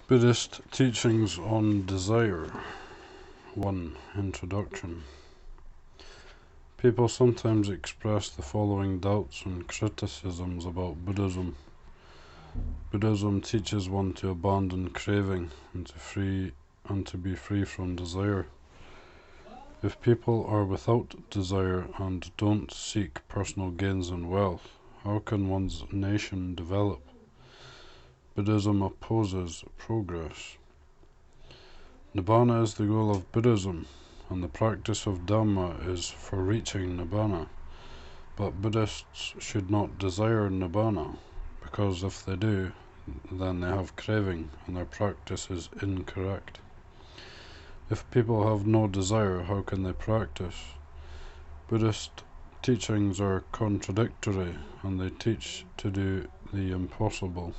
Buddhist teachings on desire. 1. Introduction. People sometimes express the following doubts and criticisms about Buddhism. Buddhism teaches one to abandon craving and to be free from desire. If people are without desire and don't seek personal gains and wealth, how can one's nation develop? Buddhism opposes progress. Nibbana is the goal of Buddhism, and the practice of Dhamma is for reaching Nibbana. But Buddhists should not desire Nibbana, because if they do, then they have craving and their practice is incorrect. If people have no desire, how can they practice? Buddhist teachings are contradictory, and they teach to do the impossible.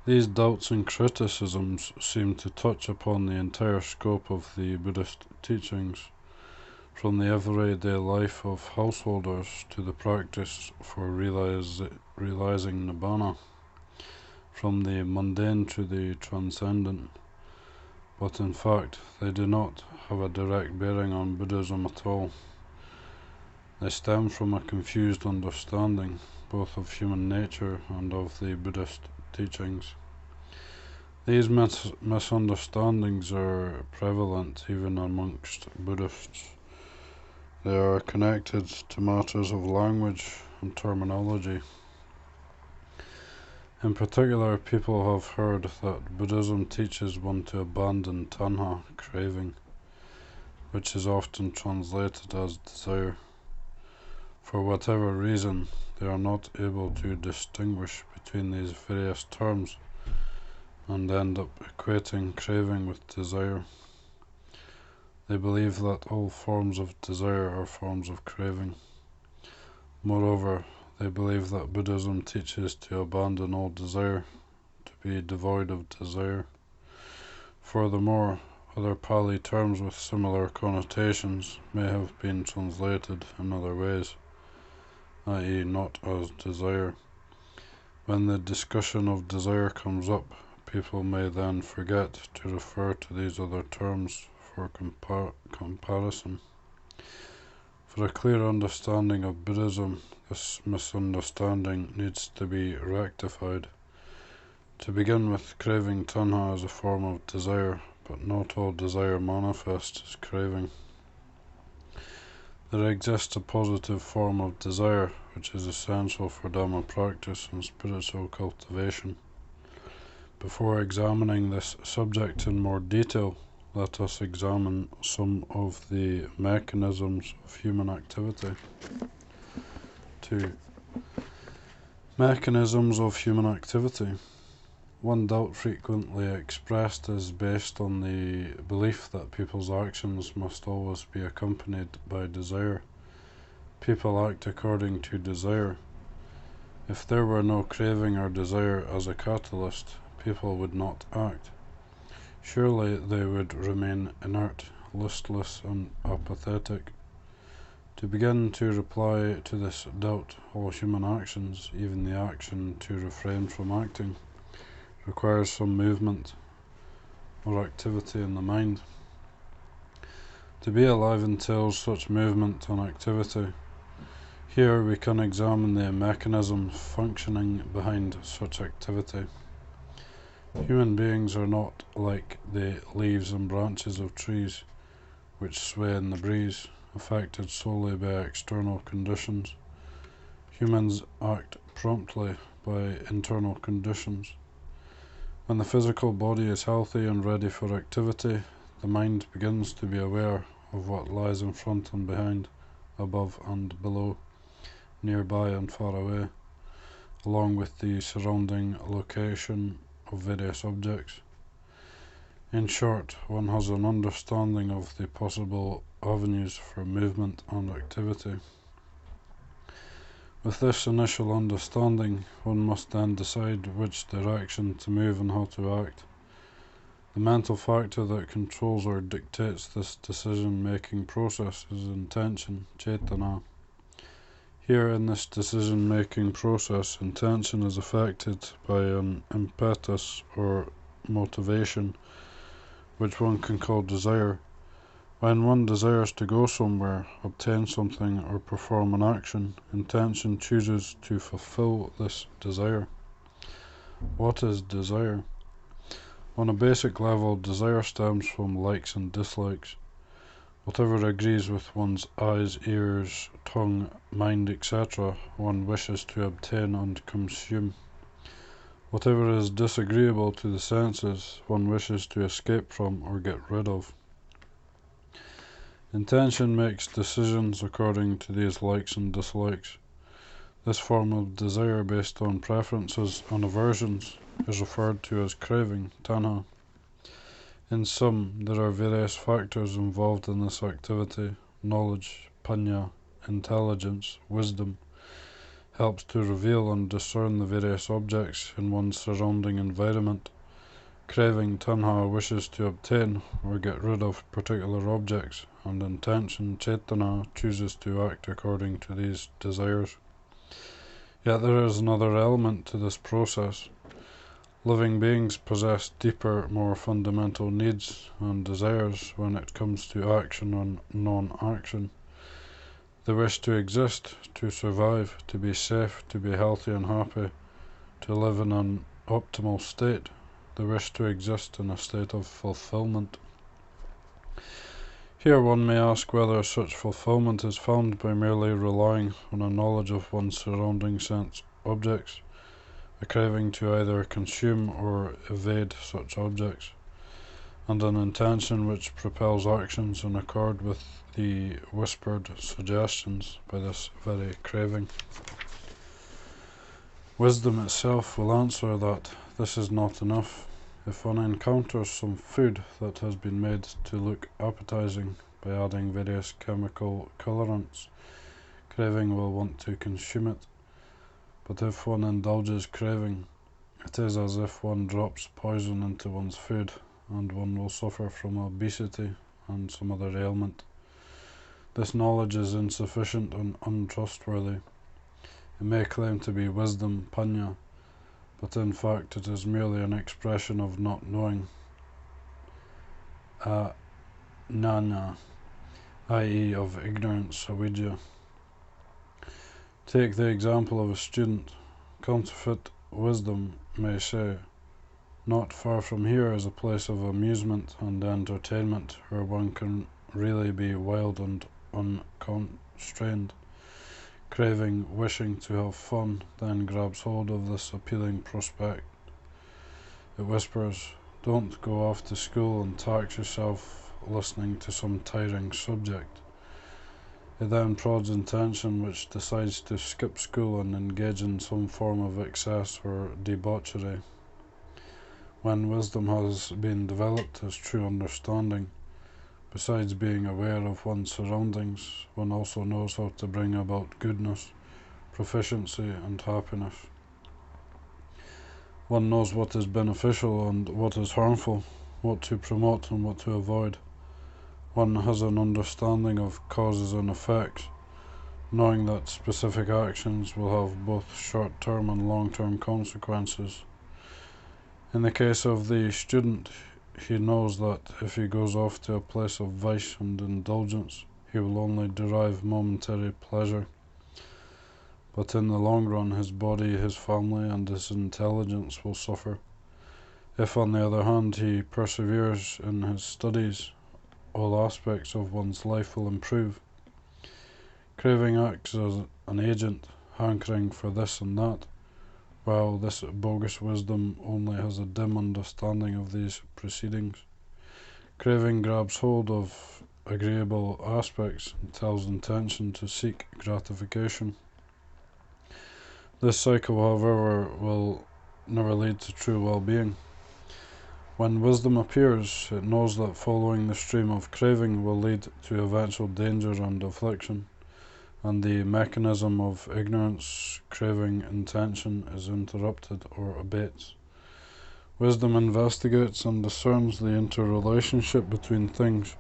These doubts and criticisms seem to touch upon the entire scope of the Buddhist teachings, from the everyday life of householders to the practice for realizing Nibbana, from the mundane to the transcendent. But in fact, they do not have a direct bearing on Buddhism at all. They stem from a confused understanding, both of human nature and of the Buddhist teachings. These misunderstandings are prevalent even amongst Buddhists. They are connected to matters of language and terminology. In particular, people have heard that Buddhism teaches one to abandon tanha, craving, which is often translated as desire. For whatever reason, they are not able to distinguish between these various terms and end up equating craving with desire. They believe that all forms of desire are forms of craving. Moreover, they believe that Buddhism teaches to abandon all desire, to be devoid of desire. Furthermore, other Pali terms with similar connotations may have been translated in other ways, i.e. not as desire. When the discussion of desire comes up, people may then forget to refer to these other terms for comparison. For a clear understanding of Buddhism, this misunderstanding needs to be rectified. To begin with, craving tanha is a form of desire, but not all desire manifests as craving. There exists a positive form of desire, which is essential for Dhamma practice and spiritual cultivation. Before examining this subject in more detail, let us examine some of the mechanisms of human activity. 2. Mechanisms of human activity. One doubt frequently expressed is based on the belief that people's actions must always be accompanied by desire. People act according to desire. If there were no craving or desire as a catalyst, people would not act. Surely they would remain inert, listless, and apathetic. To begin to reply to this doubt, all human actions, even the action to refrain from acting, requires some movement or activity in the mind. To be alive entails such movement and activity. Here we can examine the mechanism functioning behind such activity. Human beings are not like the leaves and branches of trees, which sway in the breeze, affected solely by external conditions. Humans act promptly by internal conditions. When the physical body is healthy and ready for activity, the mind begins to be aware of what lies in front and behind, above and below, nearby and far away, along with the surrounding location of various objects. In short, one has an understanding of the possible avenues for movement and activity. With this initial understanding, one must then decide which direction to move and how to act. The mental factor that controls or dictates this decision-making process is intention, cetana. Here in this decision-making process, intention is affected by an impetus or motivation, which one can call desire. When one desires to go somewhere, obtain something, or perform an action, intention chooses to fulfill this desire. What is desire? On a basic level, desire stems from likes and dislikes. Whatever agrees with one's eyes, ears, tongue, mind, etc., one wishes to obtain and consume. Whatever is disagreeable to the senses, one wishes to escape from or get rid of. Intention makes decisions according to these likes and dislikes. This form of desire based on preferences and aversions is referred to as craving, tanha. In sum, there are various factors involved in this activity. Knowledge, panya, intelligence, wisdom, helps to reveal and discern the various objects in one's surrounding environment. Craving, tanha, wishes to obtain or get rid of particular objects, and intention, cetana, chooses to act according to these desires. Yet there is another element to this process. Living beings possess deeper, more fundamental needs and desires when it comes to action and non-action. They wish to exist, to survive, to be safe, to be healthy and happy, to live in an optimal state. They wish to exist in a state of fulfillment. Here one may ask whether such fulfillment is found by merely relying on a knowledge of one's surrounding sense objects, a craving to either consume or evade such objects, and an intention which propels actions in accord with the whispered suggestions by this very craving. Wisdom itself will answer that this is not enough. If one encounters some food that has been made to look appetizing by adding various chemical colorants, craving will want to consume it. But if one indulges craving, it is as if one drops poison into one's food, and one will suffer from obesity and some other ailment. This knowledge is insufficient and untrustworthy. It may claim to be wisdom, panya, but in fact it is merely an expression of not knowing, jnana, i.e. of ignorance, avidya. Take the example of a student. Counterfeit wisdom may say, not far from here is a place of amusement and entertainment where one can really be wild and unconstrained. Craving, wishing to have fun, then grabs hold of this appealing prospect. It whispers, don't go off to school and tax yourself listening to some tiring subject. It then prods intention, which decides to skip school and engage in some form of excess or debauchery. When wisdom has been developed as true understanding, besides being aware of one's surroundings, one also knows how to bring about goodness, proficiency, and happiness. One knows what is beneficial and what is harmful, what to promote and what to avoid. One has an understanding of causes and effects, knowing that specific actions will have both short-term and long-term consequences. In the case of the student, he knows that if he goes off to a place of vice and indulgence, he will only derive momentary pleasure. But in the long run, his body, his family, and his intelligence will suffer. If, on the other hand, he perseveres in his studies, all aspects of one's life will improve. Craving acts as an agent, hankering for this and that, while this bogus wisdom only has a dim understanding of these proceedings. Craving grabs hold of agreeable aspects and tells intention to seek gratification. This cycle, however, will never lead to true well-being. When wisdom appears, it knows that following the stream of craving will lead to eventual danger and affliction, and the mechanism of ignorance, craving, intention is interrupted or abates. Wisdom investigates and discerns the interrelationship between things.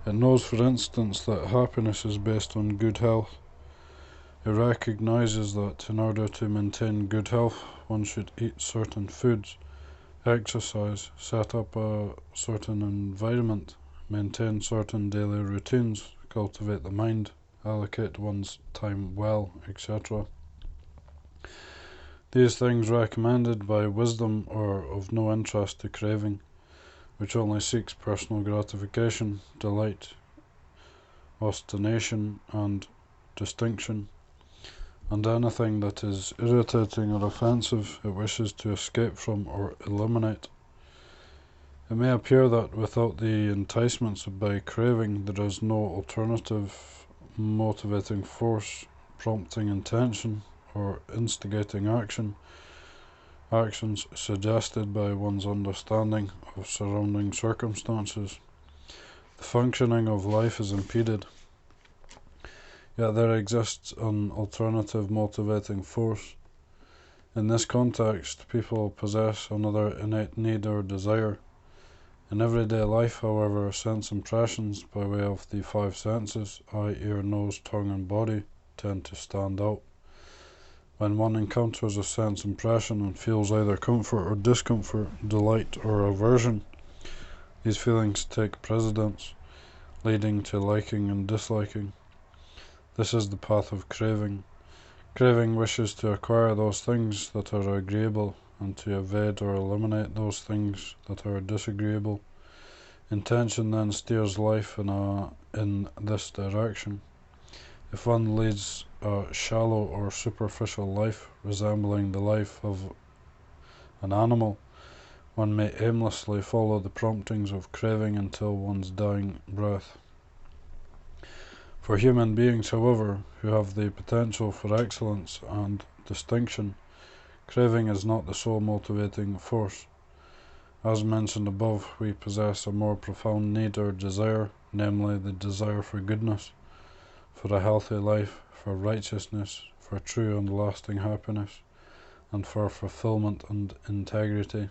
It knows, for instance, that happiness is based on good health. It recognizes that in order to maintain good health, one should eat certain foods, exercise, set up a certain environment, maintain certain daily routines, cultivate the mind, allocate one's time well, etc. These things recommended by wisdom are of no interest to craving, which only seeks personal gratification, delight, ostentation, and distinction, and anything that is irritating or offensive it wishes to escape from or eliminate. It may appear that without the enticements by craving there is no alternative motivating force, prompting intention, or instigating actions suggested by one's understanding of surrounding circumstances. The functioning of life is impeded. Yet there exists an alternative motivating force. In this context, people possess another innate need or desire. In everyday life, however, sense impressions by way of the five senses, eye, ear, nose, tongue, and body, tend to stand out. When one encounters a sense impression and feels either comfort or discomfort, delight or aversion, these feelings take precedence, leading to liking and disliking. This is the path of craving. Craving wishes to acquire those things that are agreeable and to evade or eliminate those things that are disagreeable. Intention then steers life in this direction. If one leads a shallow or superficial life resembling the life of an animal, one may aimlessly follow the promptings of craving until one's dying breath. For human beings, however, who have the potential for excellence and distinction, craving is not the sole motivating force. As mentioned above, we possess a more profound need or desire, namely the desire for goodness, for a healthy life, for righteousness, for true and lasting happiness, and for fulfillment and integrity.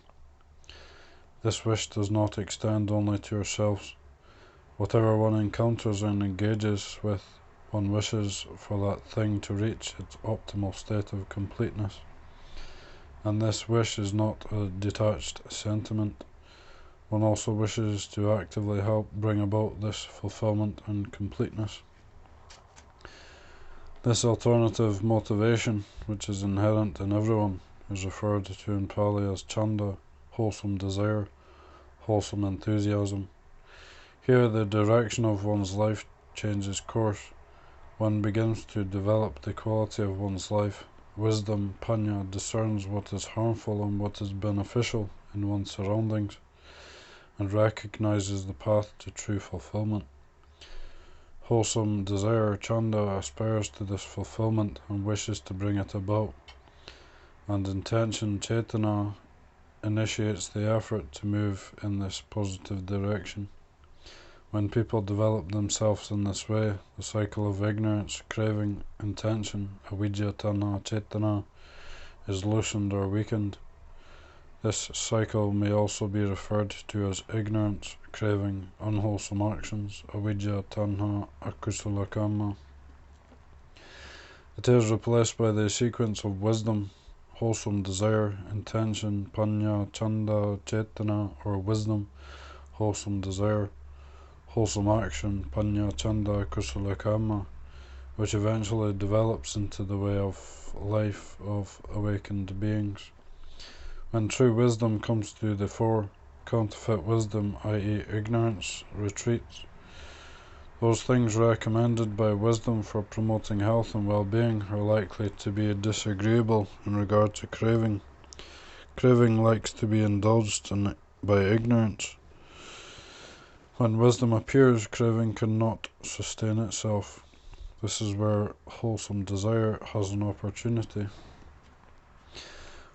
This wish does not extend only to ourselves. Whatever one encounters and engages with, one wishes for that thing to reach its optimal state of completeness. And this wish is not a detached sentiment. One also wishes to actively help bring about this fulfillment and completeness. This alternative motivation, which is inherent in everyone, is referred to in Pali as chanda, wholesome desire, wholesome enthusiasm. Here the direction of one's life changes course. One begins to develop the quality of one's life. Wisdom, panya, discerns what is harmful and what is beneficial in one's surroundings, and recognizes the path to true fulfillment. Wholesome desire, chanda, aspires to this fulfillment and wishes to bring it about, and intention, cetana, initiates the effort to move in this positive direction. When people develop themselves in this way, the cycle of ignorance, craving, intention, avidya, tanha, cetana, is loosened or weakened. This cycle may also be referred to as ignorance, craving, unwholesome actions, avidya, tanha, akusala kamma. It is replaced by the sequence of wisdom, wholesome desire, intention, panya, chanda, cetana, or wisdom, wholesome desire, wholesome action, panya, chanda, kusala kamma, which eventually develops into the way of life of awakened beings. When true wisdom comes to the fore, counterfeit wisdom, i.e. ignorance, retreats. Those things recommended by wisdom for promoting health and well-being are likely to be disagreeable in regard to craving. Craving likes to be indulged in by ignorance. When wisdom appears, craving cannot sustain itself. This is where wholesome desire has an opportunity.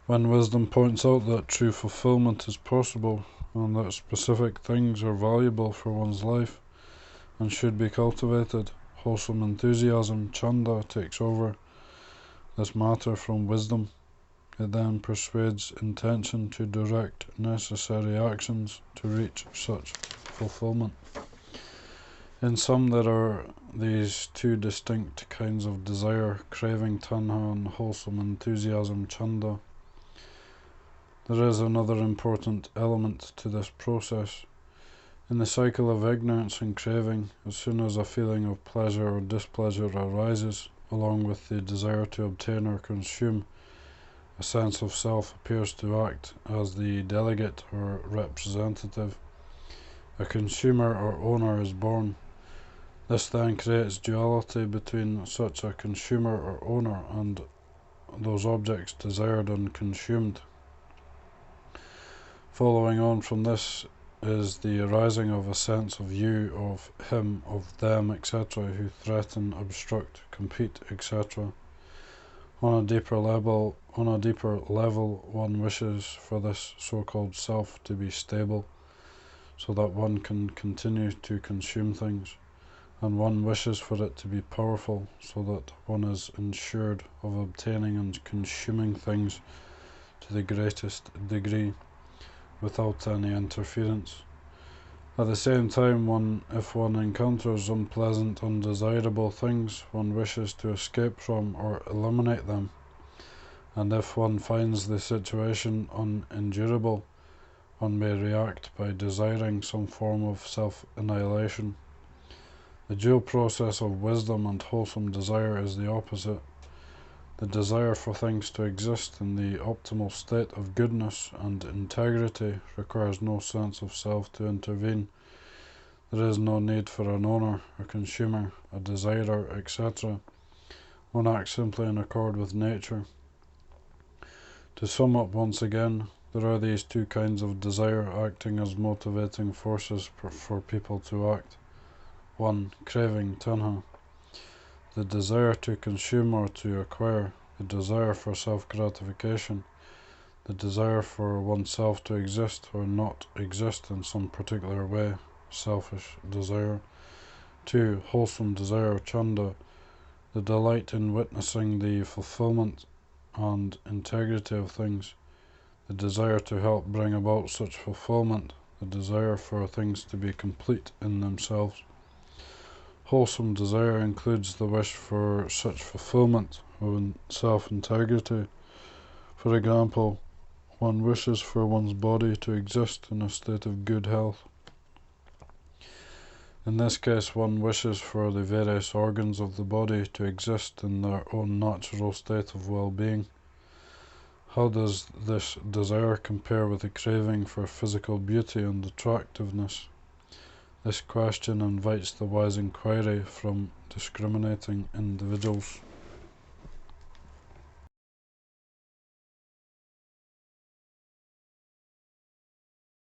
When wisdom points out that true fulfillment is possible and that specific things are valuable for one's life and should be cultivated, wholesome enthusiasm, chanda, takes over this matter from wisdom. It then persuades intention to direct necessary actions to reach such fulfillment. In sum, there are these two distinct kinds of desire, craving tanha and wholesome enthusiasm chanda, there is another important element to this process. In the cycle of ignorance and craving, as soon as a feeling of pleasure or displeasure arises, along with the desire to obtain or consume, a sense of self appears to act as the delegate or representative. A consumer or owner is born. This then creates duality between such a consumer or owner and those objects desired and consumed. Following on from this is the arising of a sense of you, of him, of them, etc., who threaten, obstruct, compete, etc. On a deeper level, one wishes for this so-called self to be stable, so that one can continue to consume things, and one wishes for it to be powerful, so that one is ensured of obtaining and consuming things to the greatest degree, without any interference. At the same time, if one encounters unpleasant, undesirable things, one wishes to escape from or eliminate them, and if one finds the situation unendurable, one may react by desiring some form of self-annihilation. The dual process of wisdom and wholesome desire is the opposite. The desire for things to exist in the optimal state of goodness and integrity requires no sense of self to intervene. There is no need for an owner, a consumer, a desirer, etc. One acts simply in accord with nature. To sum up once again, there are these two kinds of desire acting as motivating forces for people to act. 1. Craving, tanha. The desire to consume or to acquire, the desire for self-gratification, the desire for oneself to exist or not exist in some particular way, selfish desire. 2. Wholesome desire, chanda, the delight in witnessing the fulfillment and integrity of things, the desire to help bring about such fulfillment, the desire for things to be complete in themselves. Wholesome desire includes the wish for such fulfillment of self-integrity. For example, one wishes for one's body to exist in a state of good health. In this case, one wishes for the various organs of the body to exist in their own natural state of well-being. How does this desire compare with the craving for physical beauty and attractiveness? This question invites the wise inquiry from discriminating individuals.